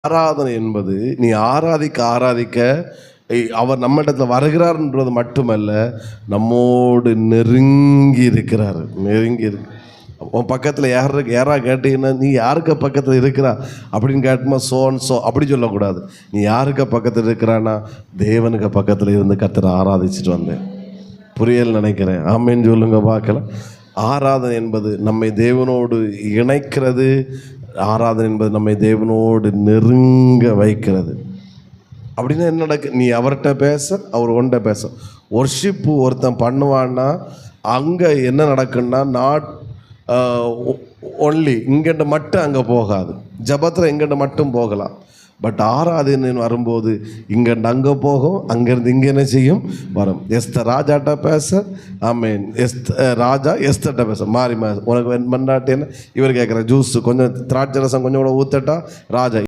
ஆராதனை என்பது நீ ஆராதிக்க அவர் நம்ம இடத்துல வருகிறார்ன்றது மட்டுமல்ல, நம்மோடு நெருங்கி இருக்கிறார். நெருங்கி இருக்கு. உன் பக்கத்தில் யாரா கேட்டீங்கன்னா, நீ யாருக்கு பக்கத்தில் இருக்கிறா அப்படின்னு கேட்டுமா சோ அப்படி சொல்லக்கூடாது. நீ யாருக்கு பக்கத்தில் இருக்கிறான்னா, தேவனுக்கு பக்கத்தில் இருந்து கர்த்தரை ஆராதிச்சுட்டு வந்தேன். புரியல் நினைக்கிறேன். ஆமேன்னு சொல்லுங்க பார்க்கலாம். ஆராதனை என்பது நம்மை தேவனோடு இணைக்கிறது. ஆராதனை என்பது நம்மை தேவனோடு நெருங்க வைக்கிறது. அப்படின்னா என்ன நடக்கு? நீ அவர்கிட்ட பேச, அவர் ஒன்றை பேச. ஒர்ஷிப்பு ஒருத்தன் பண்ணுவான்னா அங்கே என்ன நடக்குன்னா, நாட் ஒன்லி இங்கிட்ட மட்டும் அங்கே போகாது. ஜபத்தில் எங்கிட்ட மட்டும் போகலாம். பட் ஆராதனை வரும்போது இங்கேருந்து அங்கே போகும், அங்கேருந்து இங்கே என்ன செய்யும் வரும். எஸ்தர் ராஜாட்ட பேச, ஆமேன். ராஜா எஸ்தர்கிட்ட பேச மாறி உனக்கு மண்டாட்டேன்னு இவர் கேட்குற ஜூஸ் கொஞ்சம் திராட்சை ரசம் கொஞ்சம் கூட ஊற்றட்டா ராஜா